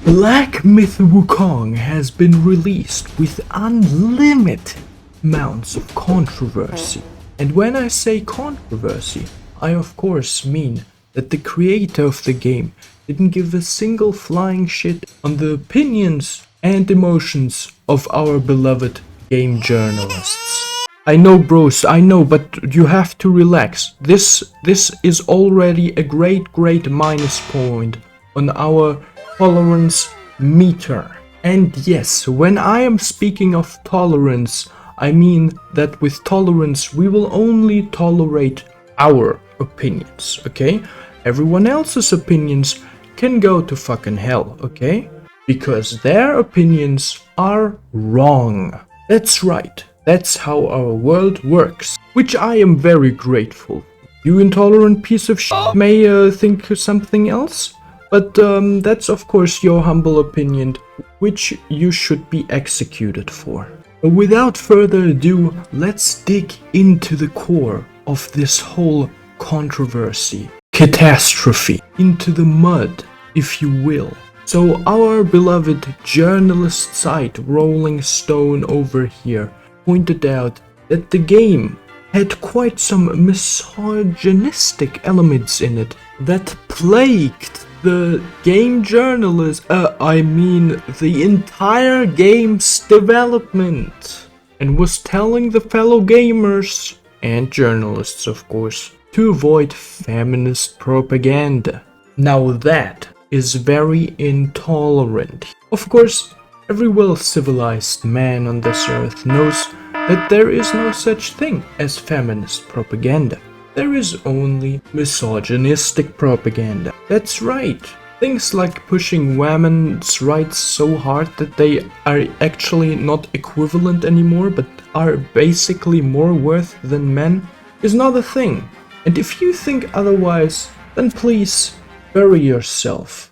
Black Myth Wukong has been released with unlimited amounts of controversy. And when I say controversy, I of course mean that the creator of the game didn't give a single flying shit on the opinions and emotions of our beloved game journalists. I know, bros, I know, but you have to relax. This is already a great minus point on our tolerance meter. And yes, when I am speaking of tolerance, I mean that with tolerance we will only tolerate our opinions, okay? Everyone else's opinions can go to fucking hell, okay? Because their opinions are wrong. That's right. That's how our world works, which I am very grateful. You intolerant piece of shit may think something else, but that's of course your humble opinion, which you should be executed for. But without further ado, let's dig into the core of this whole controversy, catastrophe, into the mud, if you will. So our beloved journalist site Rolling Stone over here pointed out that the game had quite some misogynistic elements in it that plagued the game journalists, the entire game's development, and was telling the fellow gamers, and journalists of course, to avoid feminist propaganda. Now that is very intolerant. Of course, every well-civilized man on this earth knows that there is no such thing as feminist propaganda. There is only misogynistic propaganda. That's right. Things like pushing women's rights so hard that they are actually not equivalent anymore but are basically more worth than men is not a thing. And if you think otherwise, then please bury yourself.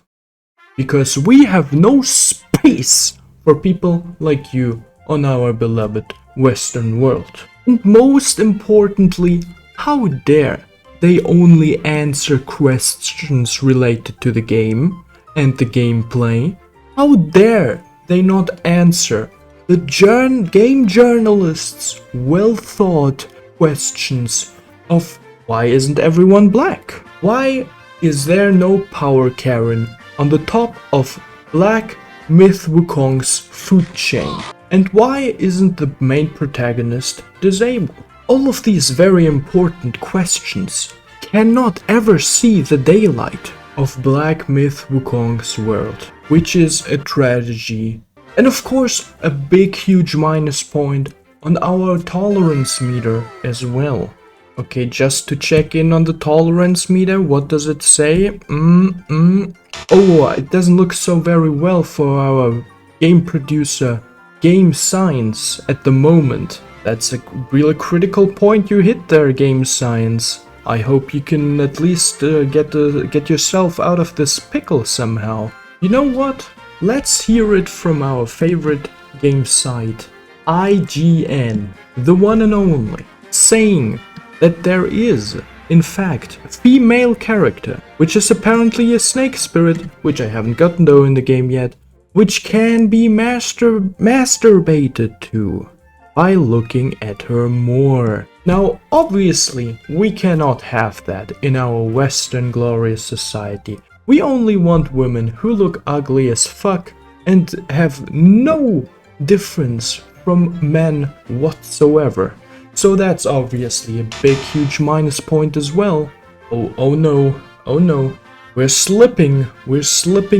Because we have no space for people like you on our beloved Western world. And most importantly, how dare they only answer questions related to the game and the gameplay? How dare they not answer the game journalists' well-thought questions of why isn't everyone black? Why is there no power Karen on the top of Black Myth Wukong's food chain? And why isn't the main protagonist disabled? All of these very important questions cannot ever see the daylight of Black Myth Wukong's world, which is a tragedy. And of course, a big huge minus point on our tolerance meter as well. Okay, just to check in on the tolerance meter, what does it say? Oh, it doesn't look so very well for our game producer, Game Science, at the moment. That's a really critical point you hit there, Game Science. I hope you can at least get yourself out of this pickle somehow. You know what? Let's hear it from our favorite game site, IGN, the one and only, saying that there is, in fact, a female character, which is apparently a snake spirit, which I haven't gotten though in the game yet, which can be masturbated to by looking at her more. Now, obviously, we cannot have that in our Western glorious society. We only want women who look ugly as fuck and have no difference from men whatsoever. So that's obviously a big huge minus point as well. Oh no, we're slipping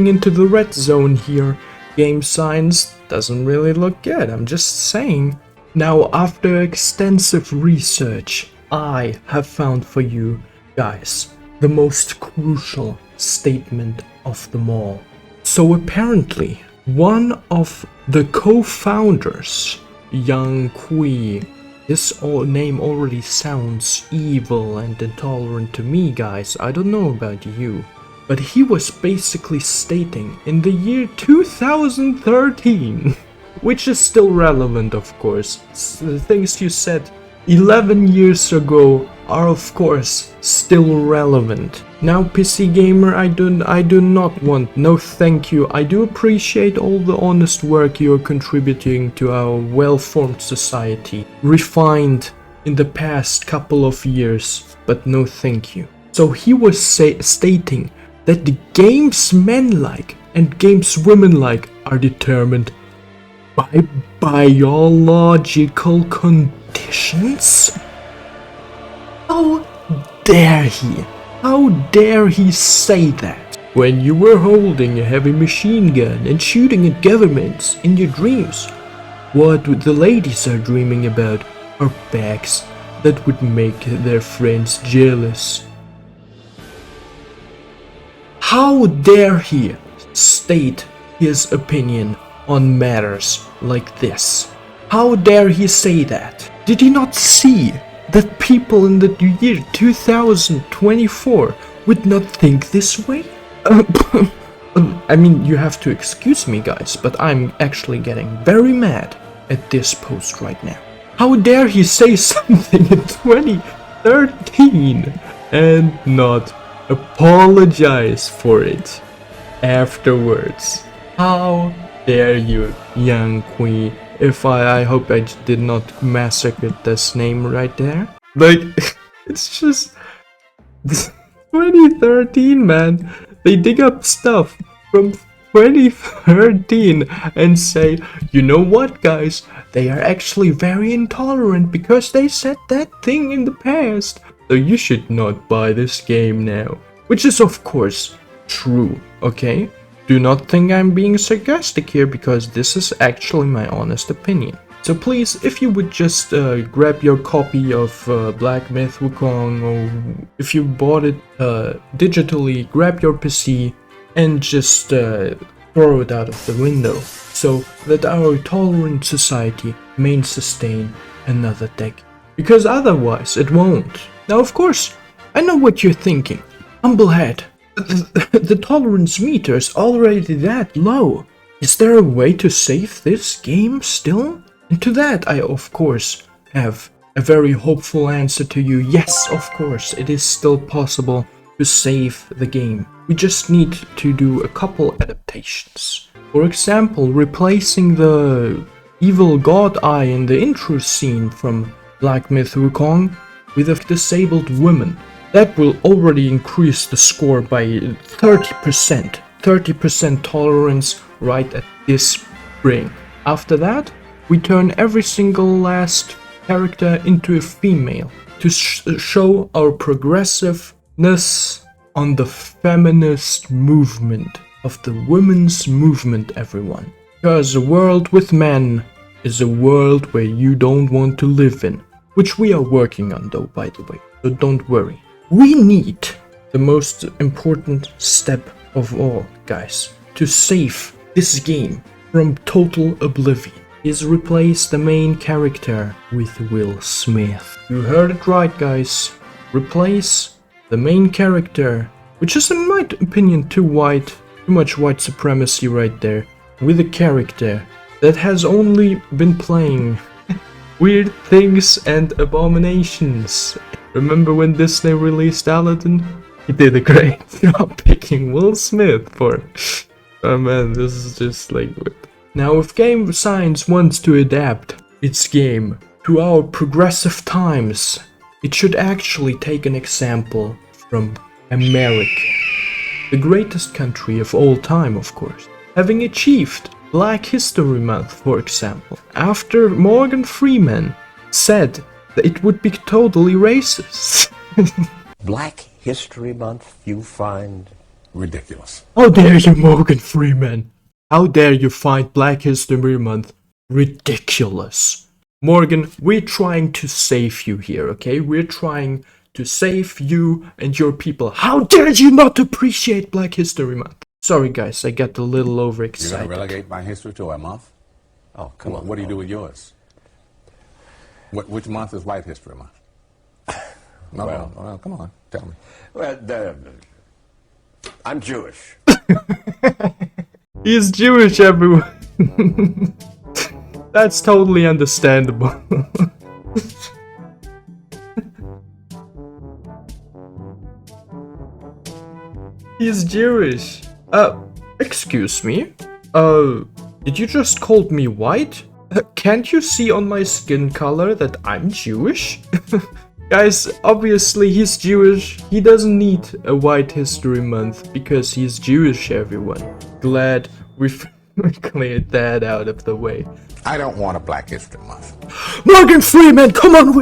into the red zone here. Game Science doesn't really look good, I'm just saying. Now, after extensive research, I have found for you guys the most crucial statement of them all. So apparently, one of the co-founders, Yang Kui, this name already sounds evil and intolerant to me, guys. I don't know about you. But he was basically stating in the year 2013, which is still relevant, of course. The things you said 11 years ago are, of course, still relevant. Now, PC gamer, I do not want, no thank you. I do appreciate all the honest work you're contributing to our well-formed society, refined in the past couple of years, but no thank you. So he was stating that the games men like and games women like are determined by biological conditions? How dare he? How dare he say that? When you were holding a heavy machine gun and shooting at governments in your dreams, what the ladies are dreaming about are bags that would make their friends jealous. How dare he state his opinion on matters like this? How dare he say that? Did he not see that people in the year 2024 would not think this way? I mean, you have to excuse me, guys, but I'm actually getting very mad at this post right now. How dare he say something in 2013 and not apologize for it afterwards? How dare you, young queen? If I hope I did not massacre this name right there. Like, it's just 2013, man. They dig up stuff from 2013 and say, you know what, guys? They are actually very intolerant because they said that thing in the past. So you should not buy this game now. Which is, of course, true, okay? Do not think I'm being sarcastic here, because this is actually my honest opinion. So please, if you would just grab your copy of Black Myth Wukong, or if you bought it digitally, grab your PC and just throw it out of the window, so that our tolerant society may sustain another decade. Because otherwise it won't. Now, of course, I know what you're thinking. Humble Haet. The tolerance meter is already that low. Is there a way to save this game still? And to that I of course have a very hopeful answer to you. Yes, of course, it is still possible to save the game. We just need to do a couple adaptations. For example, replacing the evil god eye in the intro scene from Black Myth Wukong with a disabled woman. That will already increase the score by 30%. 30% tolerance right at this spring. After that, we turn every single last character into a female to show our progressiveness on the feminist movement of the women's movement, everyone. Because a world with men is a world where you don't want to live in, which we are working on though, by the way, so don't worry. We need the most important step of all, guys, to save this game from total oblivion, is replace the main character with Will Smith. You heard it right, guys. Replace the main character, which is in my opinion too much white supremacy right there, with a character that has only been playing weird things and abominations. Remember when Disney released Aladdin? He did a great job picking Will Smith for... Oh man, this is just like... Now if Game Science wants to adapt its game to our progressive times, it should actually take an example from America. The greatest country of all time, of course. Having achieved Black History Month, for example, after Morgan Freeman said that it would be totally racist. Black History Month you find ridiculous. How dare you, Morgan Freeman? How dare you find Black History Month ridiculous? Morgan, we're trying to save you here, okay? We're trying to save you and your people. How dare you not appreciate Black History Month? Sorry guys, I got a little overexcited. You're gonna relegate my history to a month? Oh, come on. What do you do with yours? Which month is White History Month? No, come on, tell me. Well, I'm Jewish. He's Jewish, everyone. That's totally understandable. He's Jewish. Excuse me? Did you just call me white? Can't you see on my skin color that I'm Jewish? Guys, obviously he's Jewish. He doesn't need a White History Month because he's Jewish, everyone. Glad we've cleared that out of the way. I don't want a Black History Month. Morgan Freeman, come on,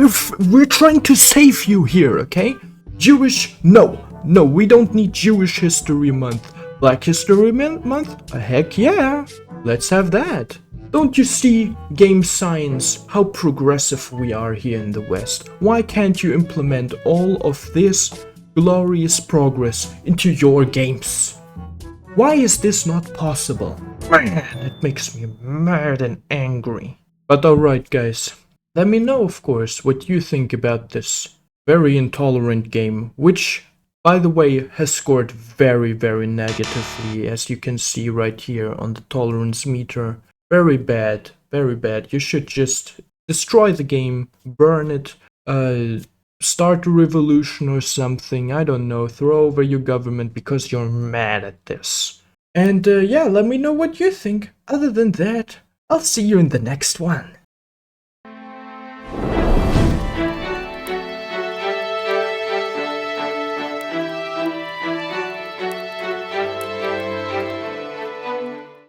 we're trying to save you here, okay? Jewish, no, we don't need Jewish History Month. Black History Month? Heck yeah, let's have that. Don't you see, game science, how progressive we are here in the West? Why can't you implement all of this glorious progress into your games? Why is this not possible? Man, it makes me mad and angry. But alright guys, let me know of course what you think about this very intolerant game, which by the way has scored very negatively, as you can see right here on the tolerance meter. Very bad, very bad. You should just destroy the game, burn it, start a revolution or something, I don't know, throw over your government because you're mad at this. And yeah, let me know what you think. Other than that, I'll see you in the next one.